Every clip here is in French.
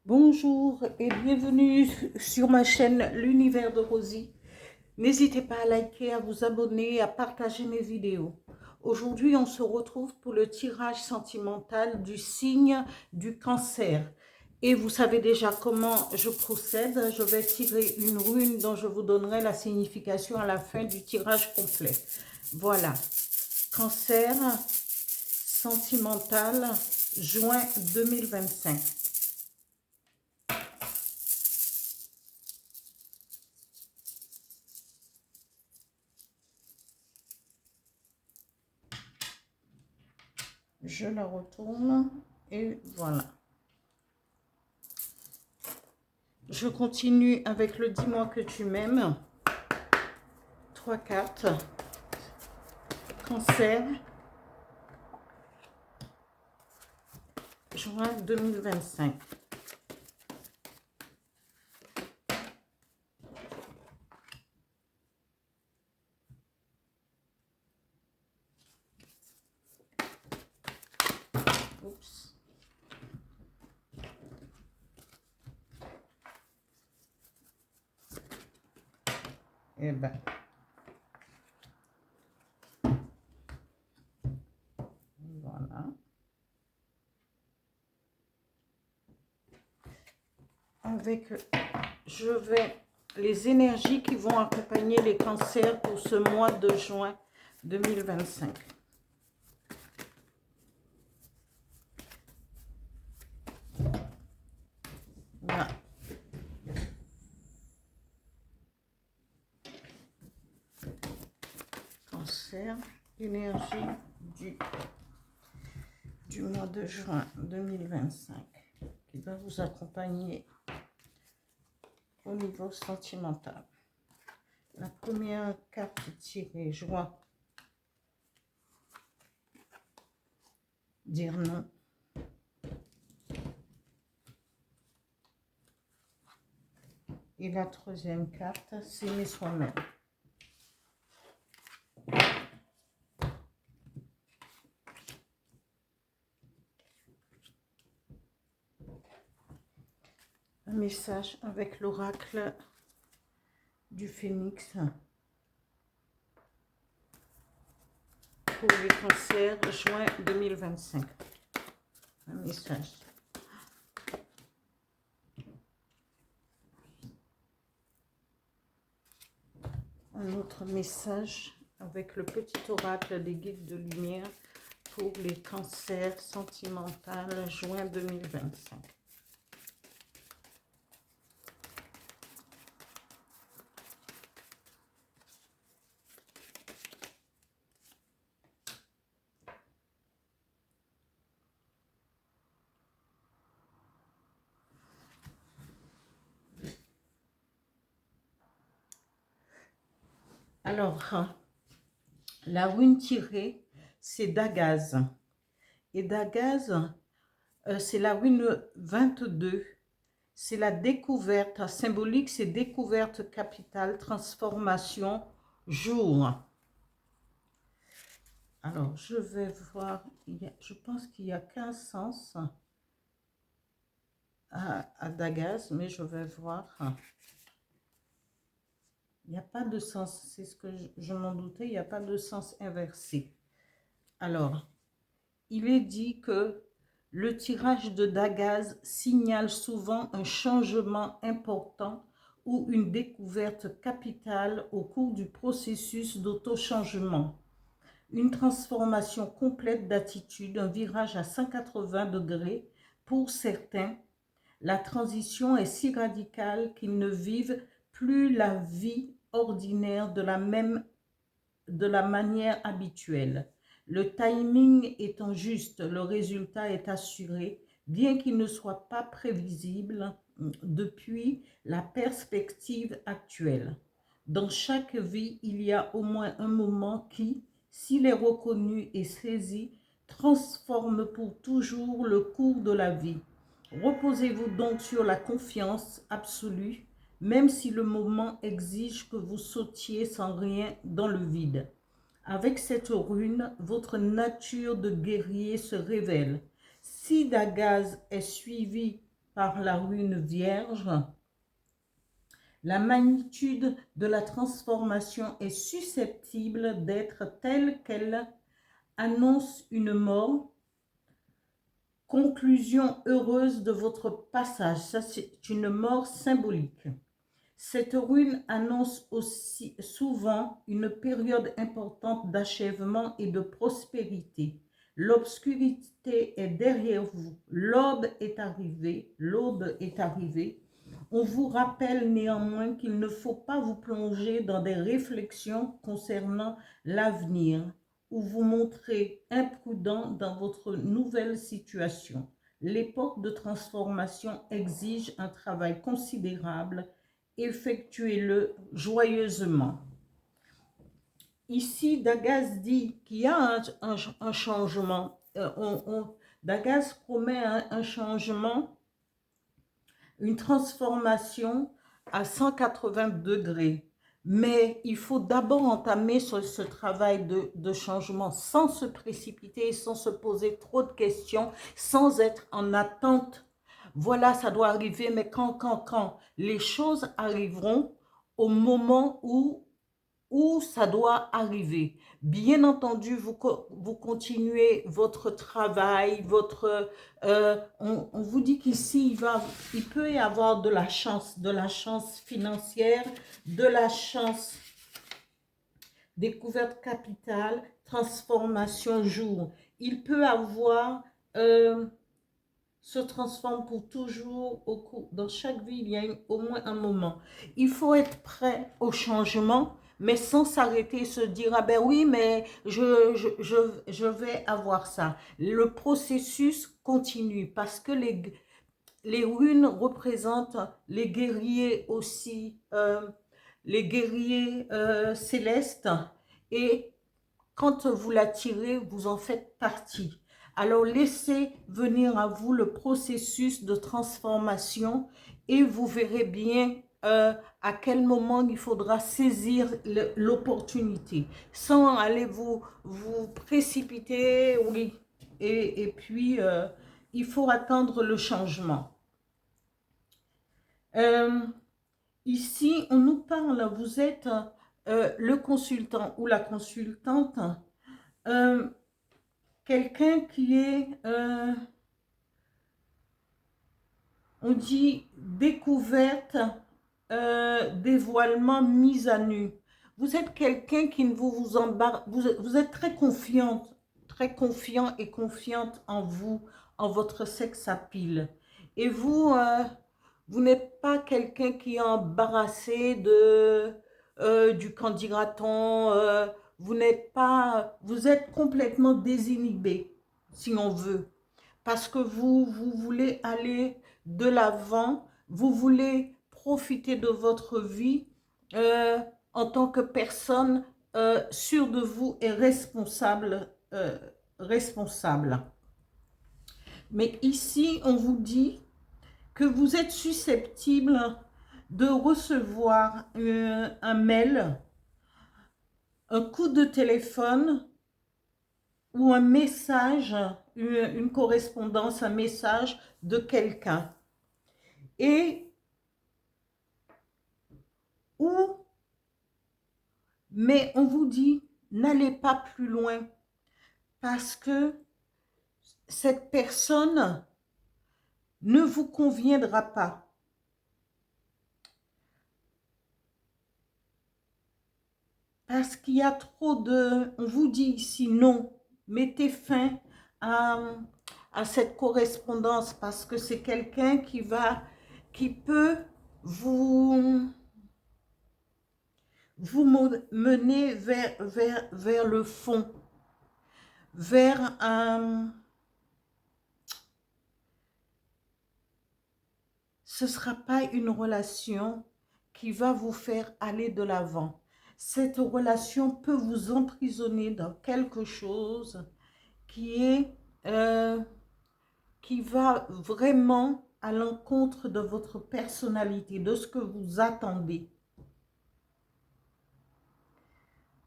Bonjour et bienvenue sur ma chaîne L'Univers de Rosie. N'hésitez pas à liker, à vous abonner, à partager mes vidéos. Aujourd'hui, on se retrouve pour le tirage sentimental du signe du Cancer. Et vous savez déjà comment je procède. Je vais tirer une rune dont je vous donnerai la signification à la fin du tirage complet. Voilà. Cancer sentimental, juin 2025. Je la retourne et voilà. Je continue avec le dis-moi que tu m'aimes. 3 cartes. Cancer. Juin 2025. Oups. Eh ben. Voilà. Avec, je vais, les énergies qui vont accompagner les cancers pour ce mois de juin 2025. Voilà. Cancer, énergie du mois de juin 2025 qui va vous accompagner au niveau sentimental. La première carte tirée, joie, dire non. Et la troisième carte, s'aimer soi-même. Un message avec l'oracle du Phénix pour les cancers, juin 2025. Un message. Un autre message avec le petit oracle des guides de lumière pour les cancers sentimentaux, juin 2025. Alors, la rune tirée, c'est Dagaz. Et Dagaz, c'est la rune 22. C'est la découverte symbolique, c'est découverte capitale, transformation, jour. Alors, je vais voir, je pense qu'il y a qu'un sens à Dagaz, mais je vais voir. Il n'y a pas de sens, c'est ce que je m'en doutais, il n'y a pas de sens inversé. Alors, il est dit que le tirage de Dagaz signale souvent un changement important ou une découverte capitale au cours du processus d'auto-changement. Une transformation complète d'attitude, un virage à 180 degrés. Pour certains, la transition est si radicale qu'ils ne vivent plus la vie ordinaire de la manière habituelle. Le timing étant juste, le résultat est assuré, bien qu'il ne soit pas prévisible depuis la perspective actuelle. Dans chaque vie, il y a au moins un moment qui, s'il est reconnu et saisi, transforme pour toujours le cours de la vie. Reposez-vous donc sur la confiance absolue, même si le moment exige que vous sautiez sans rien dans le vide. Avec cette rune, votre nature de guerrier se révèle. Si Dagaz est suivi par la rune Vierge. La magnitude de la transformation est susceptible d'être telle qu'elle annonce une mort, conclusion heureuse de votre passage. Ça, c'est une mort symbolique. Cette rune annonce aussi souvent une période importante d'achèvement et de prospérité. L'obscurité est derrière vous. L'aube est arrivée. L'aube est arrivée. On vous rappelle néanmoins qu'il ne faut pas vous plonger dans des réflexions concernant l'avenir ou vous montrer imprudent dans votre nouvelle situation. L'époque de transformation exige un travail considérable. Effectuez-le joyeusement. Ici, Dagaz dit qu'il y a un changement. Dagaz promet un changement, une transformation à 180 degrés. Mais il faut d'abord entamer ce travail de changement sans se précipiter, sans se poser trop de questions, sans être en attente. Voilà, ça doit arriver, mais quand les choses arriveront au moment où ça doit arriver. Bien entendu, vous continuez votre travail, on vous dit qu'ici, il peut y avoir de la chance financière, de la chance découverte capitale, transformation jour. Il peut avoir, se transforme pour toujours, dans chaque vie, il y a au moins un moment. Il faut être prêt au changement, mais sans s'arrêter et se dire, ah ben oui, mais je vais avoir ça. Le processus continue parce que les runes représentent les guerriers aussi, les guerriers célestes, et quand vous la tirez, vous en faites partie. Alors laissez venir à vous le processus de transformation et vous verrez bien à quel moment il faudra saisir l'opportunité sans aller vous précipiter, oui. Et puis, il faut attendre le changement. Ici, on nous parle, vous êtes le consultant ou la consultante, quelqu'un qui est, on dit, découverte, dévoilement, mise à nu. Vous êtes quelqu'un qui ne vous embarque, vous êtes très confiant et confiante en vous, en votre sexe à pile. Et vous, vous n'êtes pas quelqu'un qui est embarrassé du qu'en dira-t-on, vous êtes complètement désinhibé, si on veut, parce que vous voulez aller de l'avant, vous voulez profiter de votre vie en tant que personne sûre de vous et responsable. Mais ici, on vous dit que vous êtes susceptible de recevoir un mail, un coup de téléphone ou un message, une correspondance, un message de quelqu'un. Mais on vous dit, n'allez pas plus loin parce que cette personne ne vous conviendra pas. Parce qu'il y a trop de... On vous dit ici non, mettez fin à cette correspondance parce que c'est quelqu'un qui peut vous mener vers le fond, vers un... Ce ne sera pas une relation qui va vous faire aller de l'avant. Cette relation peut vous emprisonner dans quelque chose qui va vraiment à l'encontre de votre personnalité, de ce que vous attendez.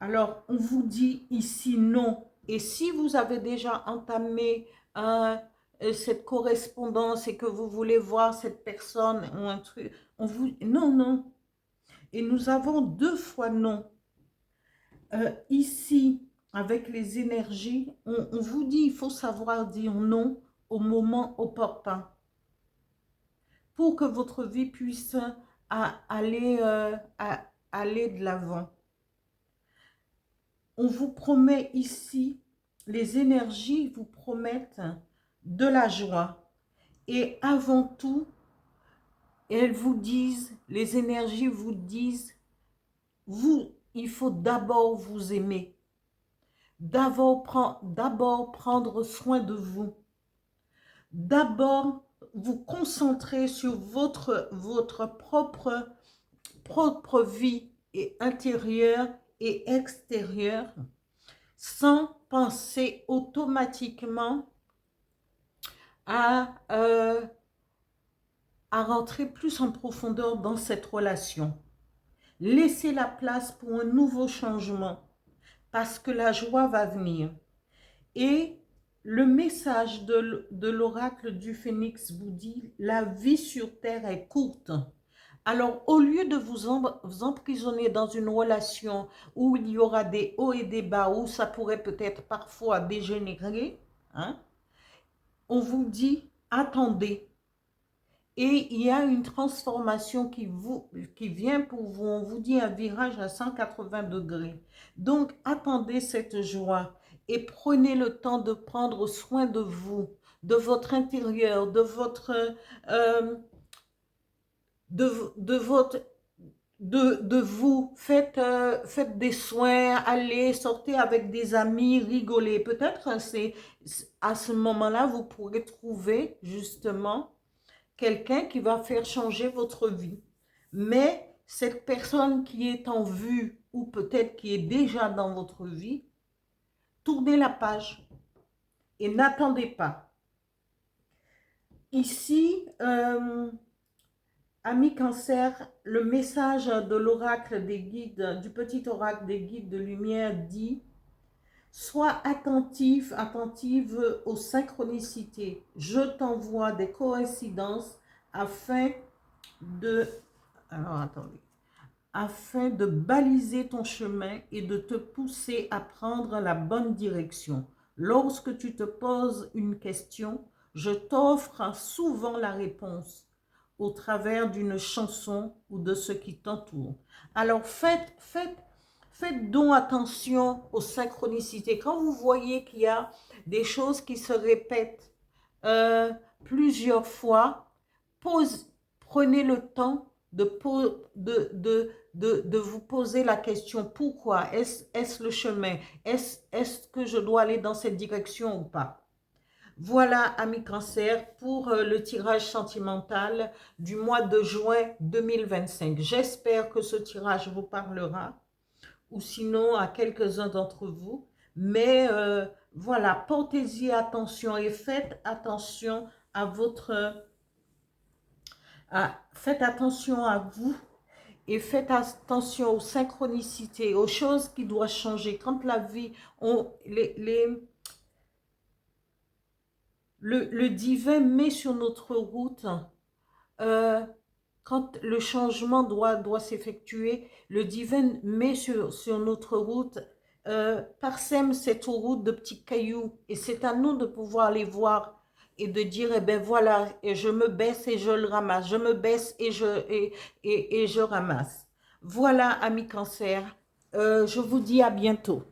Alors, on vous dit ici non. Et si vous avez déjà entamé cette correspondance et que vous voulez voir cette personne ou un truc, on vous... Non, non. Et nous avons 2 fois non. Ici, avec les énergies, on vous dit, il faut savoir dire non au moment opportun pour que votre vie puisse aller de l'avant. On vous promet ici, les énergies vous promettent de la joie. Et avant tout, elles vous disent, les énergies vous disent, il faut d'abord vous aimer. D'abord prendre soin de vous. D'abord vous concentrer sur votre propre vie et intérieure et extérieure sans penser automatiquement à rentrer plus en profondeur dans cette relation. Laissez la place pour un nouveau changement parce que la joie va venir. Et le message de l'oracle du Phénix vous dit, la vie sur terre est courte. Alors, au lieu de vous emprisonner dans une relation où il y aura des hauts et des bas, où ça pourrait peut-être parfois dégénérer, hein, on vous dit, attendez. Et il y a une transformation qui vient pour vous. On vous dit un virage à 180 degrés. Donc, attendez cette joie et prenez le temps de prendre soin de vous, de votre intérieur, de vous. Faites des soins, allez, sortez avec des amis, rigolez. Peut-être c'est à ce moment-là, vous pourrez trouver justement quelqu'un qui va faire changer votre vie. Mais cette personne qui est en vue ou peut-être qui est déjà dans votre vie, tournez la page et n'attendez pas. Ici, amis Cancer, le message de l'oracle des guides, du petit oracle des guides de lumière dit: sois attentive aux synchronicités. Je t'envoie des coïncidences afin de baliser ton chemin et de te pousser à prendre la bonne direction. Lorsque tu te poses une question, je t'offre souvent la réponse au travers d'une chanson ou de ce qui t'entoure. Alors faites donc attention aux synchronicités. Quand vous voyez qu'il y a des choses qui se répètent plusieurs fois, prenez le temps de vous poser la question: pourquoi? Est-ce le chemin? Est-ce que je dois aller dans cette direction ou pas? Voilà, amis Cancer, pour le tirage sentimental du mois de juin 2025. J'espère que ce tirage vous parlera, ou sinon à quelques-uns d'entre vous. Mais voilà, portez-y attention et faites attention à faites attention à vous et faites attention aux synchronicités, aux choses qui doivent changer. Quand la vie, le divin met sur notre route, quand le changement doit s'effectuer, le divin met sur notre route, parsème cette route de petits cailloux. Et c'est à nous de pouvoir les voir et de dire, eh ben voilà, et je me baisse et je le ramasse. Je me baisse et je ramasse. Voilà, amis Cancer, je vous dis à bientôt.